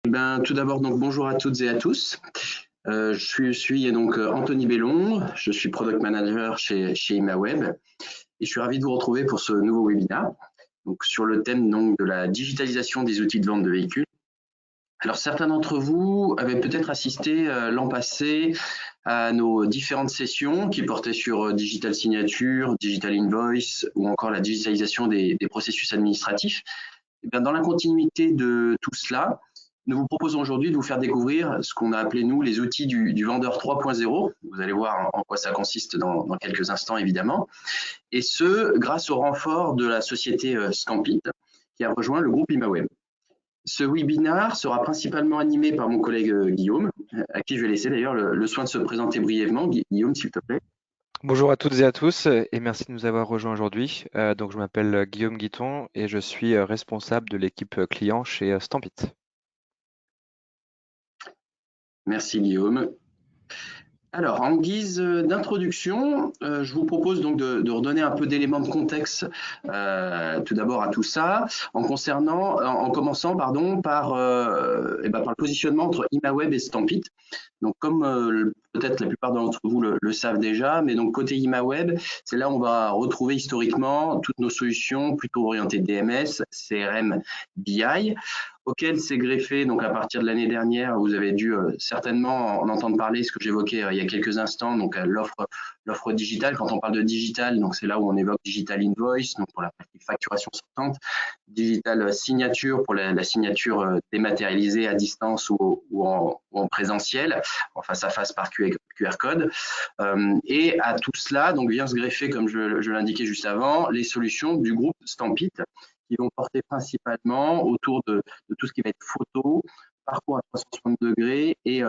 Tout d'abord, donc bonjour à toutes et à tous. Je suis donc Anthony Bellon, je suis Product Manager chez ImaWeb et je suis ravi de vous retrouver pour ce nouveau webinaire donc, sur le thème donc, de la digitalisation des outils de vente de véhicules. Alors certains d'entre vous avaient peut-être assisté l'an passé à nos différentes sessions qui portaient sur Digital Signature, Digital Invoice ou encore la digitalisation des processus administratifs. Et bien, dans la continuité de tout cela, nous vous proposons aujourd'hui de vous faire découvrir ce qu'on a appelé, nous, les outils du vendeur 3.0. Vous allez voir en quoi ça consiste dans quelques instants, évidemment. Et ce, grâce au renfort de la société Stampit, qui a rejoint le groupe ImaWeb. Ce webinaire sera principalement animé par mon collègue Guillaume, à qui je vais laisser d'ailleurs le soin de se présenter brièvement. Guillaume, s'il te plaît. Bonjour à toutes et à tous et merci de nous avoir rejoints aujourd'hui. Donc je m'appelle Guillaume Guiton et je suis responsable de l'équipe client chez Stampit. Merci Guillaume. Alors, en guise d'introduction, je vous propose donc de redonner un peu d'éléments de contexte tout d'abord à tout ça, en commençant par le positionnement entre ImaWeb et Stampit. Donc, comme peut-être la plupart d'entre vous le savent déjà, mais donc côté ImaWeb, c'est là où on va retrouver historiquement toutes nos solutions plutôt orientées DMS, CRM, BI, auquel s'est greffé, donc à partir de l'année dernière, vous avez dû certainement en entendre parler, ce que j'évoquais il y a quelques instants, donc l'offre digitale. Quand on parle de digital, donc c'est là où on évoque digital invoice, donc pour la partie facturation sortante, digital signature pour la signature dématérialisée à distance ou en présentiel, en face à face par QR code. Et à tout cela, donc vient se greffer, comme je l'indiquais juste avant, les solutions du groupe Stampit, qui vont porter principalement autour de tout ce qui va être photo, parcours à 360 degrés et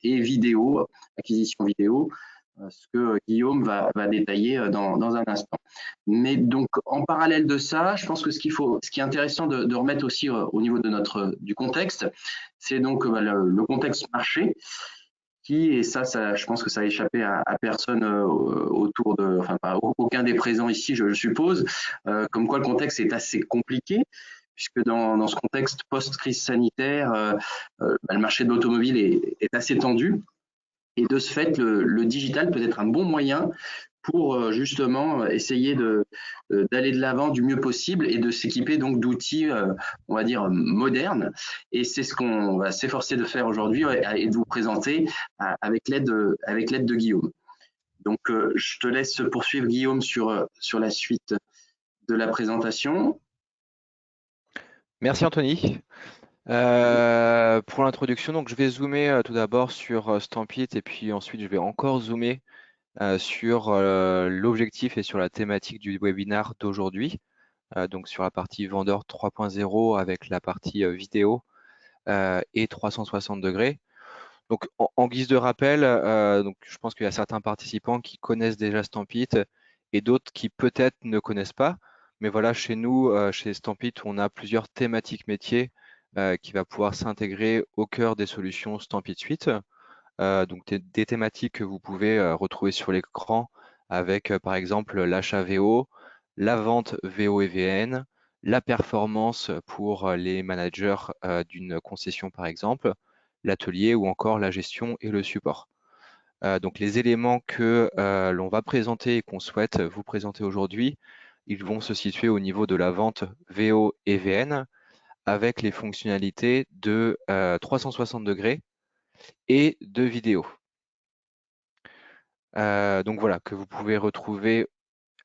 vidéo, acquisition vidéo, ce que Guillaume va détailler dans un instant. Mais donc, en parallèle de ça, je pense que ce qui est intéressant de remettre aussi au niveau du contexte, c'est donc le contexte marché et ça, je pense que ça a échappé à personne autour de, enfin, pas aucun des présents ici, je suppose, comme quoi le contexte est assez compliqué, puisque dans ce contexte post-crise sanitaire, le marché de l'automobile est assez tendu. Et de ce fait, le digital peut être un bon moyen pour justement essayer d'aller de l'avant du mieux possible et de s'équiper donc d'outils, on va dire, modernes. Et c'est ce qu'on va s'efforcer de faire aujourd'hui et de vous présenter avec l'aide de Guillaume. Donc, je te laisse poursuivre, Guillaume, sur la suite de la présentation. Merci Anthony. Pour l'introduction, donc je vais zoomer tout d'abord sur Stampit et puis ensuite je vais encore zoomer sur l'objectif et sur la thématique du webinaire d'aujourd'hui. Donc sur la partie vendeur 3.0 avec la partie vidéo et 360 degrés. Donc, en guise de rappel, donc je pense qu'il y a certains participants qui connaissent déjà Stampit et d'autres qui peut-être ne connaissent pas. Mais voilà, chez nous, chez Stampit, on a plusieurs thématiques métiers qui va pouvoir s'intégrer au cœur des solutions Stampit Suite. Donc, des thématiques que vous pouvez retrouver sur l'écran avec, par exemple, l'achat VO, la vente VO et VN, la performance pour les managers d'une concession, par exemple, l'atelier ou encore la gestion et le support. Donc les éléments que l'on va présenter et qu'on souhaite vous présenter aujourd'hui, ils vont se situer au niveau de la vente VO et VN avec les fonctionnalités de 360 degrés et de vidéo. Donc voilà, que vous pouvez retrouver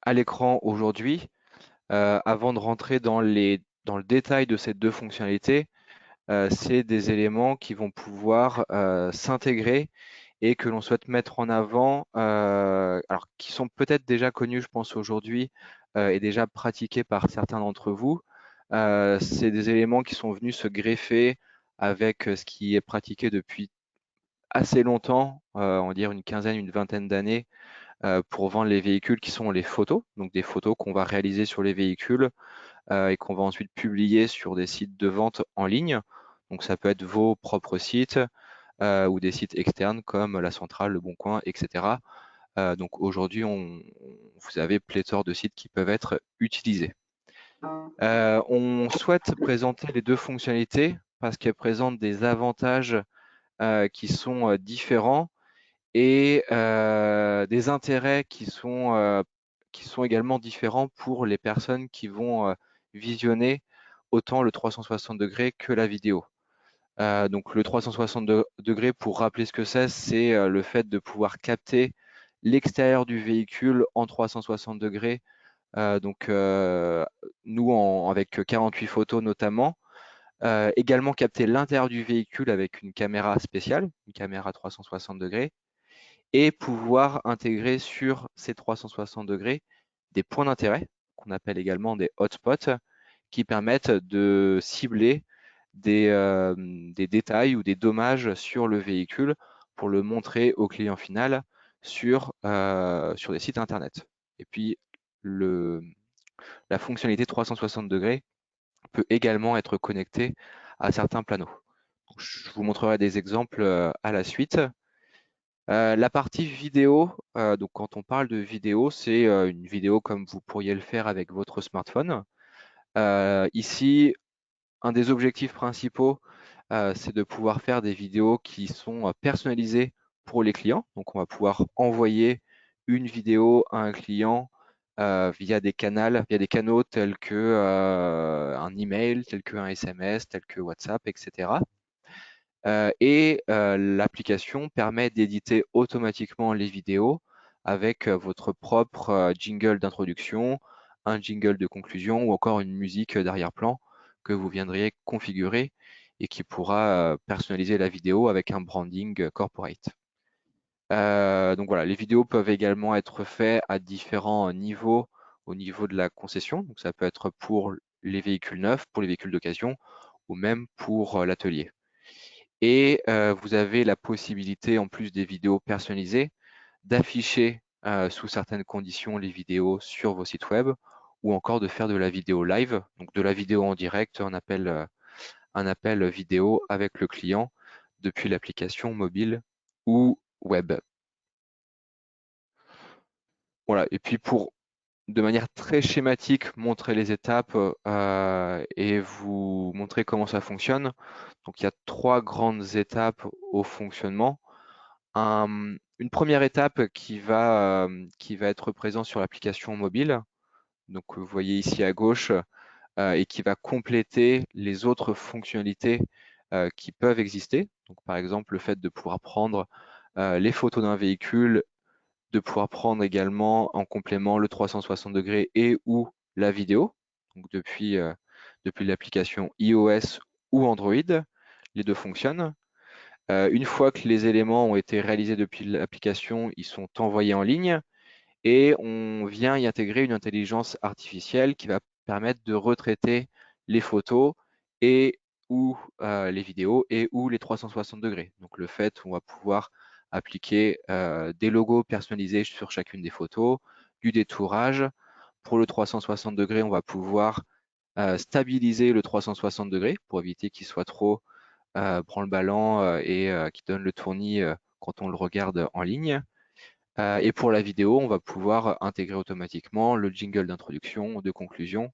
à l'écran aujourd'hui. Avant de rentrer dans le détail de ces deux fonctionnalités, c'est des éléments qui vont pouvoir s'intégrer et que l'on souhaite mettre en avant, alors qui sont peut-être déjà connus, je pense, aujourd'hui et déjà pratiqués par certains d'entre vous. C'est des éléments qui sont venus se greffer avec ce qui est pratiqué depuis assez longtemps, on va dire une quinzaine, une vingtaine d'années, pour vendre les véhicules qui sont les photos, donc des photos qu'on va réaliser sur les véhicules et qu'on va ensuite publier sur des sites de vente en ligne. Donc ça peut être vos propres sites ou des sites externes comme la Centrale, Le Bon Coin, etc. Donc aujourd'hui, vous avez pléthore de sites qui peuvent être utilisés. On souhaite présenter les deux fonctionnalités parce qu'elle présente des avantages qui sont différents et des intérêts qui sont également différents pour les personnes qui vont visionner autant le 360 degrés que la vidéo. Donc le 360 degrés, pour rappeler ce que c'est le fait de pouvoir capter l'extérieur du véhicule en 360 degrés. Nous, avec 48 photos notamment, également capter l'intérieur du véhicule avec une caméra spéciale, une caméra 360 degrés, et pouvoir intégrer sur ces 360 degrés des points d'intérêt, qu'on appelle également des hotspots, qui permettent de cibler des détails ou des dommages sur le véhicule pour le montrer au client final sur des sites internet. Et puis, la fonctionnalité 360 degrés peut également être connectée à certains panneaux. Je vous montrerai des exemples à la suite. La partie vidéo, donc quand on parle de vidéo, c'est une vidéo comme vous pourriez le faire avec votre smartphone. Ici, un des objectifs principaux, c'est de pouvoir faire des vidéos qui sont personnalisées pour les clients. Donc, on va pouvoir envoyer une vidéo à un client via des canaux tels que un email, tels qu'un SMS, tels que WhatsApp, etc. L'application permet d'éditer automatiquement les vidéos avec votre propre jingle d'introduction, un jingle de conclusion ou encore une musique d'arrière-plan que vous viendriez configurer et qui pourra personnaliser la vidéo avec un branding corporate. Donc voilà, les vidéos peuvent également être faites à différents niveaux au niveau de la concession. Donc ça peut être pour les véhicules neufs, pour les véhicules d'occasion ou même pour l'atelier. Et vous avez la possibilité, en plus des vidéos personnalisées, d'afficher sous certaines conditions les vidéos sur vos sites web ou encore de faire de la vidéo live, donc de la vidéo en direct, un appel vidéo avec le client depuis l'application mobile ou web. Voilà, et puis pour de manière très schématique montrer les étapes et vous montrer comment ça fonctionne. Donc il y a 3 grandes étapes au fonctionnement. Une première étape qui va être présente sur l'application mobile, donc vous voyez ici à gauche, et qui va compléter les autres fonctionnalités qui peuvent exister. Donc par exemple le fait de pouvoir prendre les photos d'un véhicule, de pouvoir prendre également en complément le 360 degrés et ou la vidéo, donc depuis l'application iOS ou Android, les deux fonctionnent. Une fois que les éléments ont été réalisés depuis l'application, ils sont envoyés en ligne et on vient y intégrer une intelligence artificielle qui va permettre de retraiter les photos et ou les vidéos et ou les 360 degrés. Donc le fait on va pouvoir appliquer des logos personnalisés sur chacune des photos, du détourage. Pour le 360 degrés, on va pouvoir stabiliser le 360 degrés pour éviter qu'il soit trop branle-ballant et qui donne le tournis quand on le regarde en ligne. Et pour la vidéo, on va pouvoir intégrer automatiquement le jingle d'introduction, de conclusion,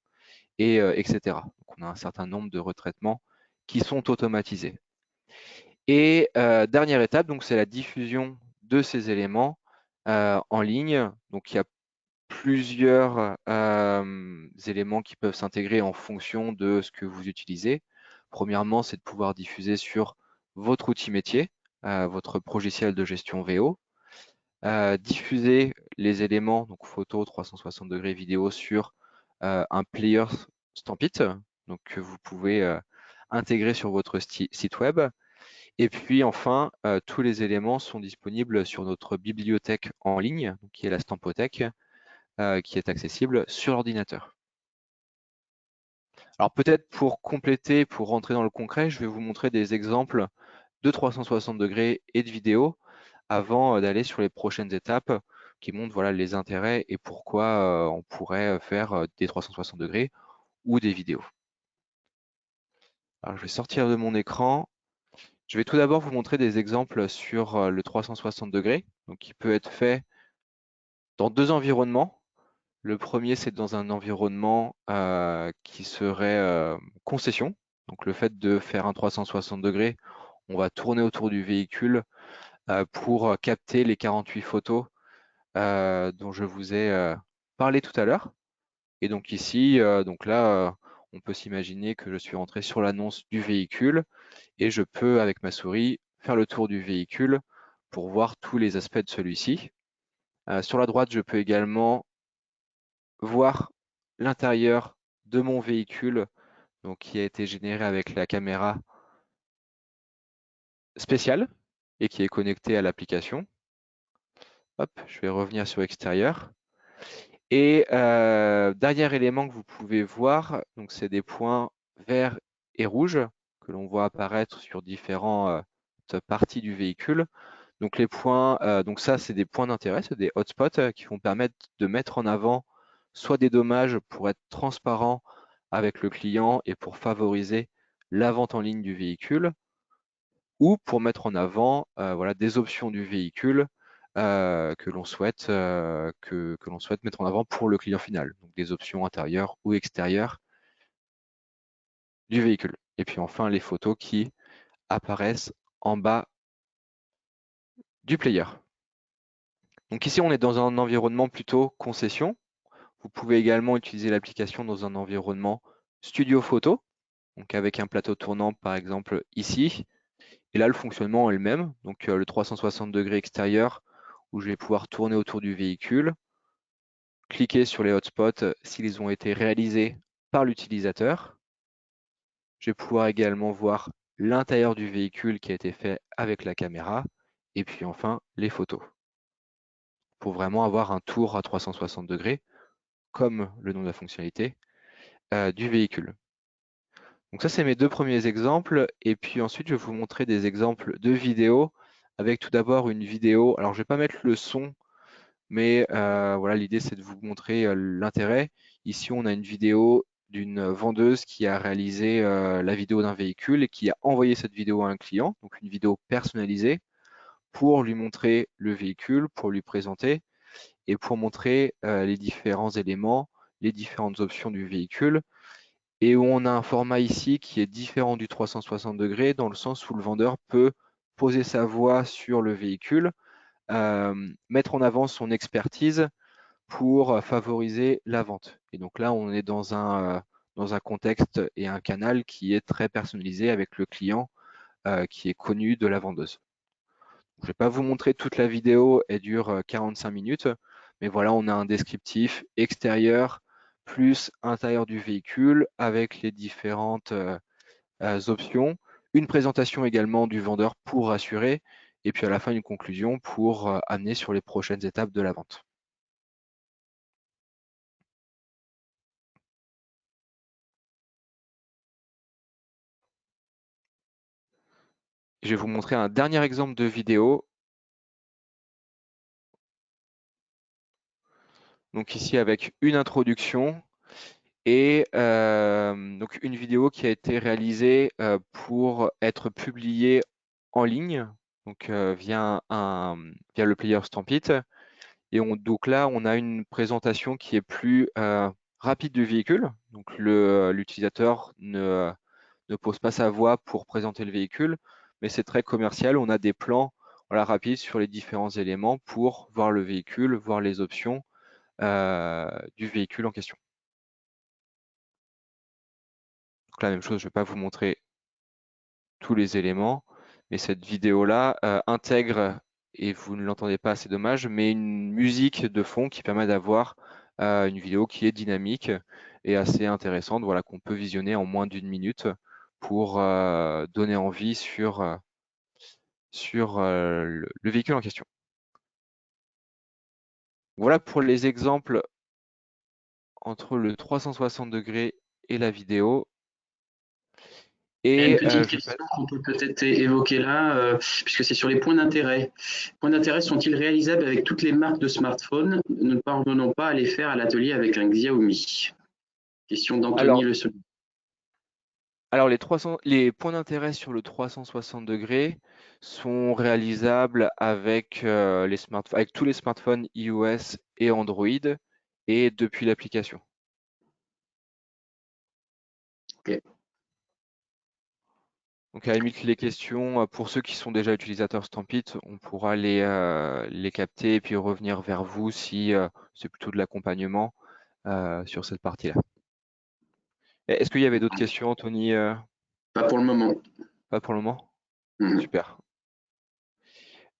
etc. Donc on a un certain nombre de retraitements qui sont automatisés. Et dernière étape, donc c'est la diffusion de ces éléments en ligne. Donc il y a plusieurs éléments qui peuvent s'intégrer en fonction de ce que vous utilisez. Premièrement, c'est de pouvoir diffuser sur votre outil métier, votre logiciel de gestion VO, diffuser les éléments, donc photo 360 degrés vidéo sur un player Stampit, donc que vous pouvez intégrer sur votre site web. Et puis enfin, tous les éléments sont disponibles sur notre bibliothèque en ligne, qui est la Stampothèque, qui est accessible sur l'ordinateur. Alors peut-être pour compléter, pour rentrer dans le concret, je vais vous montrer des exemples de 360 degrés et de vidéo avant d'aller sur les prochaines étapes qui montrent voilà, les intérêts et pourquoi on pourrait faire des 360 degrés ou des vidéos. Alors je vais sortir de mon écran. Je vais tout d'abord vous montrer des exemples sur le 360 degrés, donc qui peut être fait dans 2 environnements. Le premier, c'est dans un environnement qui serait concession. Donc le fait de faire un 360 degrés, on va tourner autour du véhicule pour capter les 48 photos dont je vous ai parlé tout à l'heure. Et donc ici, donc là, on peut s'imaginer que je suis rentré sur l'annonce du véhicule et je peux, avec ma souris, faire le tour du véhicule pour voir tous les aspects de celui-ci. Sur la droite, je peux également voir l'intérieur de mon véhicule, donc qui a été généré avec la caméra spéciale et qui est connectée à l'application. Hop, je vais revenir sur extérieur. Et dernier élément que vous pouvez voir, donc c'est des points verts et rouges que l'on voit apparaître sur différentes parties du véhicule. Donc les points, donc ça c'est des points d'intérêt, c'est des hotspots qui vont permettre de mettre en avant soit des dommages pour être transparent avec le client et pour favoriser la vente en ligne du véhicule, ou pour mettre en avant voilà, des options du véhicule que l'on souhaite mettre en avant pour le client final, donc des options intérieures ou extérieures du véhicule. Et puis enfin les photos qui apparaissent en bas du player. Donc ici on est dans un environnement plutôt concession. Vous pouvez également utiliser l'application dans un environnement studio photo, donc avec un plateau tournant par exemple ici. Et là le fonctionnement est le même, donc le 360 degrés extérieur où je vais pouvoir tourner autour du véhicule, cliquer sur les hotspots s'ils ont été réalisés par l'utilisateur. Je vais pouvoir également voir l'intérieur du véhicule qui a été fait avec la caméra et puis enfin les photos pour vraiment avoir un tour à 360 degrés, comme le nom de la fonctionnalité, du véhicule. Donc ça, c'est mes deux premiers exemples. Et puis ensuite, je vais vous montrer des exemples de vidéos avec tout d'abord une vidéo. Alors, je ne vais pas mettre le son, mais voilà, l'idée, c'est de vous montrer l'intérêt. Ici, on a une vidéo d'une vendeuse qui a réalisé la vidéo d'un véhicule et qui a envoyé cette vidéo à un client, donc une vidéo personnalisée pour lui montrer le véhicule, pour lui présenter et pour montrer les différents éléments, les différentes options du véhicule, et où on a un format ici qui est différent du 360 degrés dans le sens où le vendeur peut poser sa voix sur le véhicule, mettre en avant son expertise pour favoriser la vente. Et donc là, on est dans un contexte et un canal qui est très personnalisé avec le client qui est connu de la vendeuse. Je ne vais pas vous montrer toute la vidéo, elle dure 45 minutes, mais voilà, on a un descriptif extérieur plus intérieur du véhicule avec les différentes options, une présentation également du vendeur pour rassurer, et puis à la fin une conclusion pour amener sur les prochaines étapes de la vente. Je vais vous montrer un dernier exemple de vidéo. Donc ici avec une introduction et donc une vidéo qui a été réalisée pour être publiée en ligne, donc via le player Stampit. Et donc là, on a une présentation qui est plus rapide du véhicule. Donc l'utilisateur ne pose pas sa voix pour présenter le véhicule, mais c'est très commercial. On a des plans voilà, rapides sur les différents éléments pour voir le véhicule, voir les options du véhicule en question. Donc la même chose, je ne vais pas vous montrer tous les éléments, mais cette vidéo-là intègre, et vous ne l'entendez pas, c'est dommage, mais une musique de fond qui permet d'avoir une vidéo qui est dynamique et assez intéressante, voilà, qu'on peut visionner en moins d'une minute pour donner envie sur le véhicule en question. Voilà pour les exemples entre le 360 degrés et la vidéo. Il y a une Et petite question qu'on peut peut-être évoquer là, puisque c'est sur les points d'intérêt. Les points d'intérêt sont-ils réalisables avec toutes les marques de smartphones? Nous ne parvenons pas à les faire à l'atelier avec un Xiaomi. Question d'Anthony Le Sol. Alors les points d'intérêt sur le 360 degrés sont réalisables avec, avec tous les smartphones iOS et Android et depuis l'application. Ok. Donc à la limite, les questions, pour ceux qui sont déjà utilisateurs Stampit, on pourra les capter et puis revenir vers vous si c'est plutôt de l'accompagnement sur cette partie-là. Est-ce qu'il y avait d'autres questions, Anthony? Pas pour le moment. Pas pour le moment? Mhm. Super.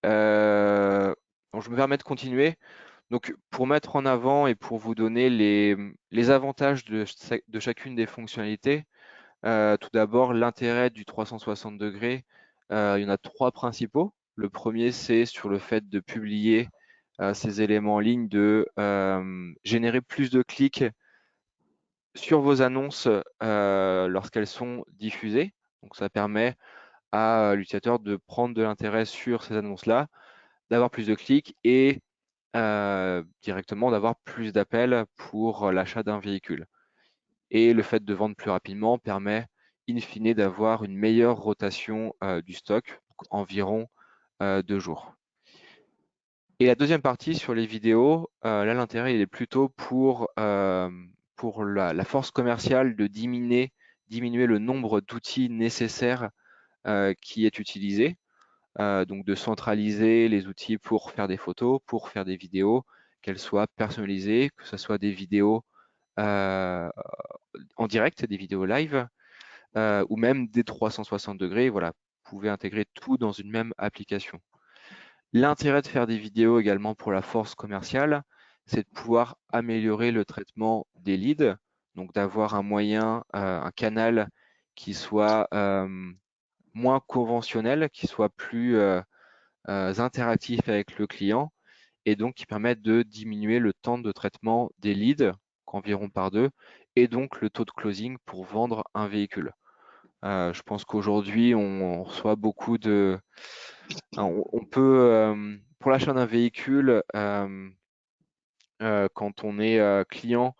Donc je me permets de continuer. Donc pour mettre en avant et pour vous donner les avantages de chacune des fonctionnalités, tout d'abord, l'intérêt du 360 degrés, il y en a trois principaux. Le premier, c'est sur le fait de publier ces éléments en ligne, de générer plus de clics sur vos annonces lorsqu'elles sont diffusées. Donc ça permet à l'utilisateur de prendre de l'intérêt sur ces annonces-là, d'avoir plus de clics et directement d'avoir plus d'appels pour l'achat d'un véhicule. Et le fait de vendre plus rapidement permet in fine d'avoir une meilleure rotation du stock, donc environ 2 jours. Et la deuxième partie sur les vidéos, là l'intérêt il est plutôt pour la force commerciale de diminuer le nombre d'outils nécessaires qui est utilisé. Donc de centraliser les outils pour faire des photos, pour faire des vidéos, qu'elles soient personnalisées, que ce soit des vidéos en direct, des vidéos live, ou même des 360 degrés. Voilà, vous pouvez intégrer tout dans une même application. L'intérêt de faire des vidéos également pour la force commerciale, c'est de pouvoir améliorer le traitement des leads, donc d'avoir un moyen, un canal qui soit moins conventionnel, qui soit plus interactif avec le client et donc qui permettent de diminuer le temps de traitement des leads, environ par 2, et donc le taux de closing pour vendre un véhicule. Je pense qu'aujourd'hui, on reçoit beaucoup de... On peut, pour l'achat d'un véhicule, quand on est client,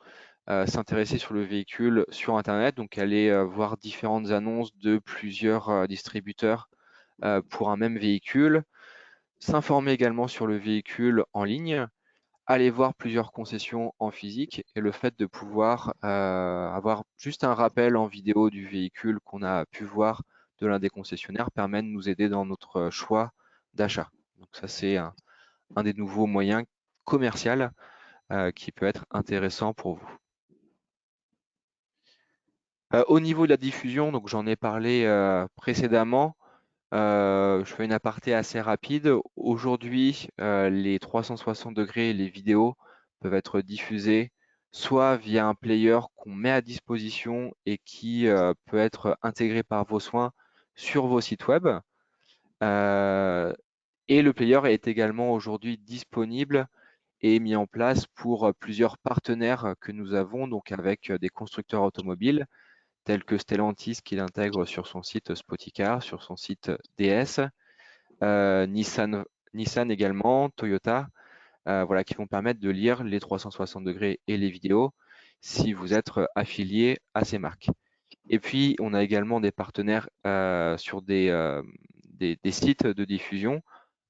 s'intéresser sur le véhicule sur Internet, donc aller voir différentes annonces de plusieurs distributeurs pour un même véhicule, s'informer également sur le véhicule en ligne, aller voir plusieurs concessions en physique et le fait de pouvoir avoir juste un rappel en vidéo du véhicule qu'on a pu voir de l'un des concessionnaires permet de nous aider dans notre choix d'achat. Donc ça, c'est un des nouveaux moyens commerciaux qui peut être intéressant pour vous. Au niveau de la diffusion, donc j'en ai parlé précédemment, je fais une aparté assez rapide. Aujourd'hui, les 360 degrés et les vidéos peuvent être diffusées soit via un player qu'on met à disposition et qui peut être intégré par vos soins sur vos sites web. Et le player est également aujourd'hui disponible et mis en place pour plusieurs partenaires que nous avons, donc avec des constructeurs automobiles tels que Stellantis qui l'intègre sur son site Spoticar, sur son site DS, Nissan également, Toyota, voilà, qui vont permettre de lire les 360 degrés et les vidéos si vous êtes affilié à ces marques. Et puis, on a également des partenaires sur des sites de diffusion,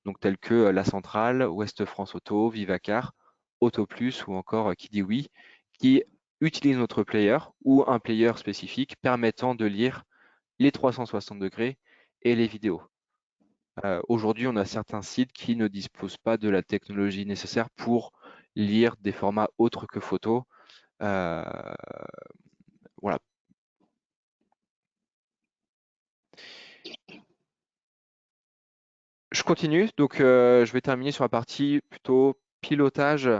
donc tels que La Centrale, Ouest France Auto, Vivacar, AutoPlus ou encore Qui dit oui, qui utilisent notre player ou un player spécifique permettant de lire les 360 degrés et les vidéos. Aujourd'hui, on a certains sites qui ne disposent pas de la technologie nécessaire pour lire des formats autres que photos. Voilà. Je continue, donc je vais terminer sur la partie plutôt pilotage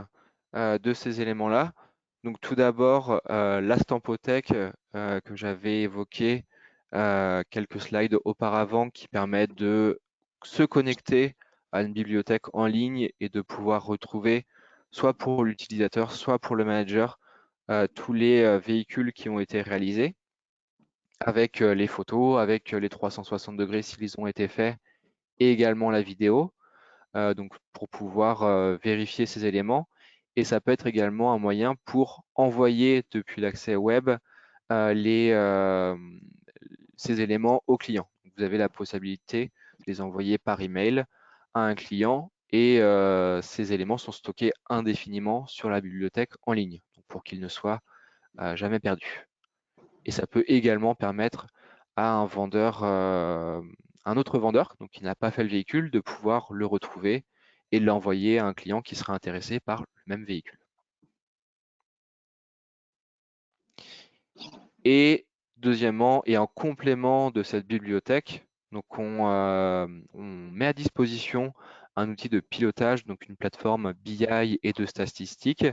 de ces éléments-là. Donc tout d'abord, la Stampothèque que j'avais évoqué quelques slides auparavant qui permet de se connecter à une bibliothèque en ligne et de pouvoir retrouver, soit pour l'utilisateur, soit pour le manager, tous les véhicules qui ont été réalisés, avec les photos, avec les 360 degrés s'ils ont été faits, et également la vidéo, donc pour pouvoir vérifier ces éléments. Et ça peut être également un moyen pour envoyer depuis l'accès web ces éléments au client. Vous avez la possibilité de les envoyer par email à un client et ces éléments sont stockés indéfiniment sur la bibliothèque en ligne pour qu'ils ne soient jamais perdus. Et ça peut également permettre à un vendeur, un autre vendeur, donc qui n'a pas fait le véhicule, de pouvoir le retrouver et l'envoyer à un client qui sera intéressé par le même véhicule. Et deuxièmement, et en complément de cette bibliothèque, donc on met à disposition un outil de pilotage, donc une plateforme BI et de statistiques,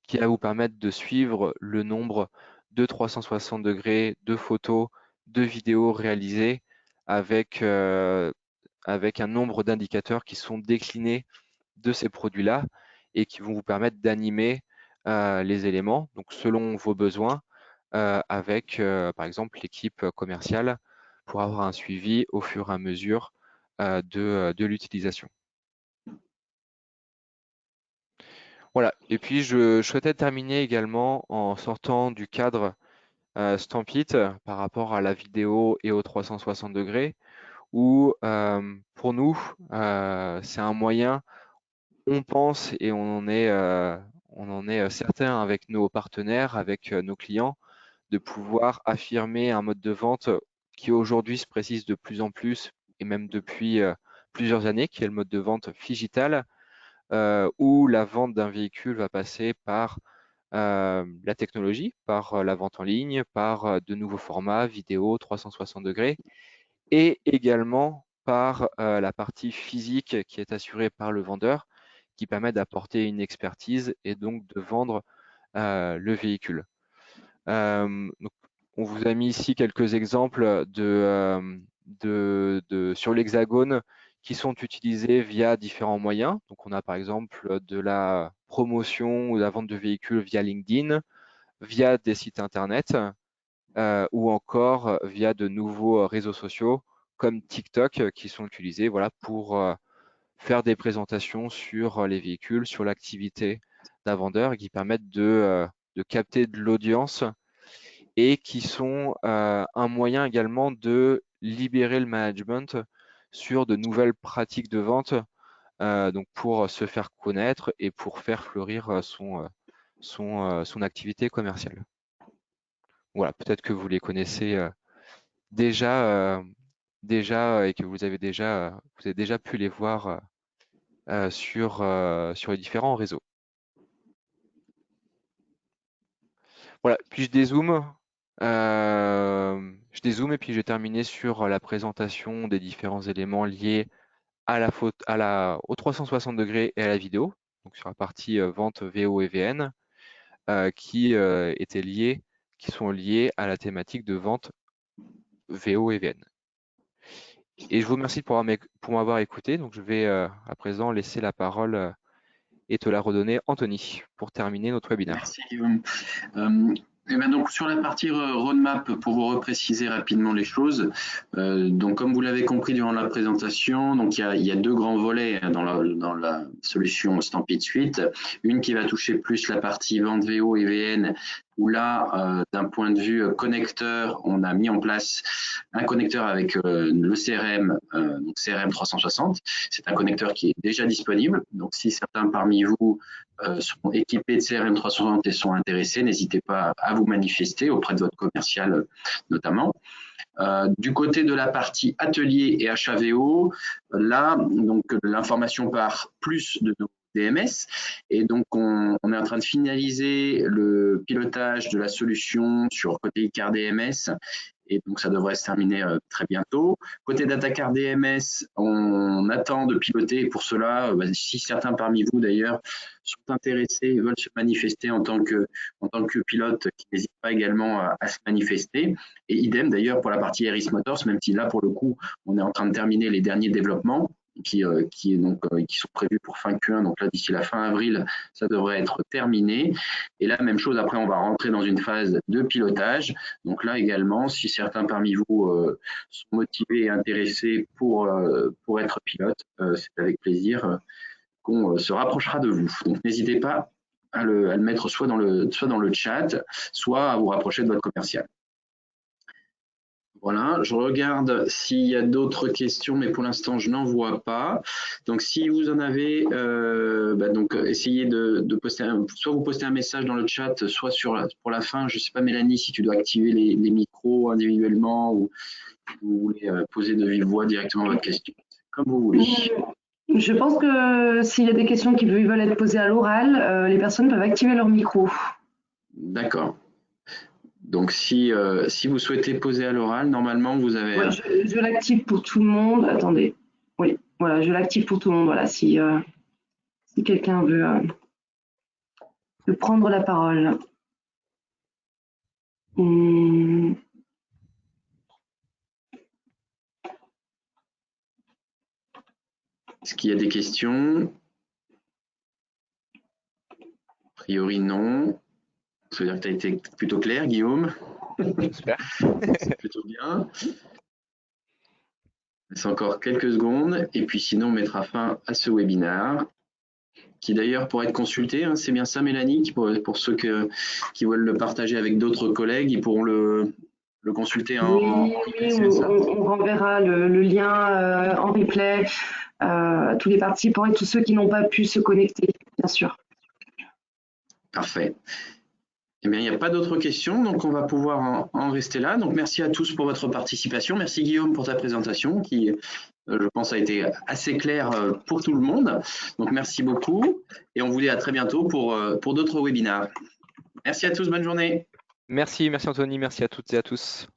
qui va vous permettre de suivre le nombre de 360 degrés de photos, de vidéos réalisées avec, avec un nombre d'indicateurs qui sont déclinés de ces produits-là et qui vont vous permettre d'animer les éléments, donc selon vos besoins, avec par exemple l'équipe commerciale pour avoir un suivi au fur et à mesure de l'utilisation. Voilà, et puis je souhaitais terminer également en sortant du cadre Stampit par rapport à la vidéo et aux 360 degrés, où pour nous, c'est un moyen, on pense et on en est certain avec nos partenaires, avec nos clients, de pouvoir affirmer un mode de vente qui aujourd'hui se précise de plus en plus, et même depuis plusieurs années, qui est le mode de vente phygital, où la vente d'un véhicule va passer par la technologie, par la vente en ligne, par de nouveaux formats, vidéo, 360 degrés, et également par la partie physique qui est assurée par le vendeur, qui permet d'apporter une expertise et donc de vendre le véhicule. Donc, on vous a mis ici quelques exemples sur l'Hexagone qui sont utilisés via différents moyens. Donc, on a par exemple de la promotion ou de la vente de véhicules via LinkedIn, via des sites internet ou encore via de nouveaux réseaux sociaux comme TikTok qui sont utilisés voilà, pour faire des présentations sur les véhicules, sur l'activité d'un vendeur et qui permettent de capter de l'audience et qui sont un moyen également de libérer le management sur de nouvelles pratiques de vente, donc pour se faire connaître et pour faire fleurir son activité commerciale. Voilà, peut-être que vous les connaissez déjà, et que vous avez déjà pu les voir sur les différents réseaux. Voilà, puis je dézoome et puis je vais terminer sur la présentation des différents éléments liés à la faute, au 360 degrés et à la vidéo, donc sur la partie vente VO et VN, qui sont liés à la thématique de vente VO et VN. Et je vous remercie pour m'avoir écouté. Donc je vais à présent laisser la parole et te la redonner, Anthony, pour terminer notre webinaire. Merci Guillaume. Et ben donc sur la partie roadmap, pour vous repréciser rapidement les choses, donc comme vous l'avez compris durant la présentation, donc il y a deux grands volets dans la solution Stampit Suite. Une qui va toucher plus la partie vente VO et VN, où là, d'un point de vue connecteur, on a mis en place un connecteur avec le CRM, donc CRM 360. C'est un connecteur qui est déjà disponible. Donc si certains parmi vous sont équipés de CRM 360 et sont intéressés, n'hésitez pas à vous manifester auprès de votre commercial notamment. Du côté de la partie atelier et HAVO, là, donc l'information part plus de nos DMS et donc on est en train de finaliser le pilotage de la solution sur côté Icar DMS et donc ça devrait se terminer très bientôt. Côté Datacar DMS, on attend de piloter et pour cela, si certains parmi vous d'ailleurs sont intéressés et veulent se manifester en tant que pilote, qui n'hésitent pas également à se manifester. Et idem d'ailleurs pour la partie Eris Motors, même si là pour le coup on est en train de terminer les derniers développements qui sont prévus pour fin Q1, donc là d'ici la fin avril ça devrait être terminé. Et là même chose, après on va rentrer dans une phase de pilotage. Donc là également, si certains parmi vous sont motivés et intéressés pour être pilote, c'est avec plaisir qu'on se rapprochera de vous. Donc n'hésitez pas à le mettre soit dans le chat, soit à vous rapprocher de votre commercial. Voilà, je regarde s'il y a d'autres questions, mais pour l'instant, je n'en vois pas. Donc, si vous en avez, donc, essayez de poster, soit vous postez un message dans le chat, soit pour la fin. Je ne sais pas, Mélanie, si tu dois activer les micros individuellement ou vous voulez poser de vive voix directement votre question. Comme vous voulez. Je pense que s'il y a des questions qui veulent être posées à l'oral, les personnes peuvent activer leur micro. D'accord. Donc, si vous souhaitez poser à l'oral, normalement, vous avez... Ouais, je l'active pour tout le monde. Attendez. Oui, voilà, je l'active pour tout le monde. Voilà, si quelqu'un veut prendre la parole. Est-ce qu'il y a des questions? A priori, non. Ça veut dire que tu as été plutôt clair, Guillaume. J'espère. C'est plutôt bien. C'est encore quelques secondes et puis sinon on mettra fin à ce webinaire qui d'ailleurs pourra être consulté. Hein, c'est bien ça, Mélanie, pour ceux qui veulent le partager avec d'autres collègues, ils pourront le consulter en replay, c'est ça? On renverra le lien en replay à tous les participants et tous ceux qui n'ont pas pu se connecter, bien sûr. Parfait. Eh bien, il n'y a pas d'autres questions, donc on va pouvoir en rester là. Donc, merci à tous pour votre participation. Merci Guillaume pour ta présentation qui, je pense, a été assez claire pour tout le monde. Donc, merci beaucoup et on vous dit à très bientôt pour d'autres webinaires. Merci à tous, bonne journée. Merci Anthony, merci à toutes et à tous.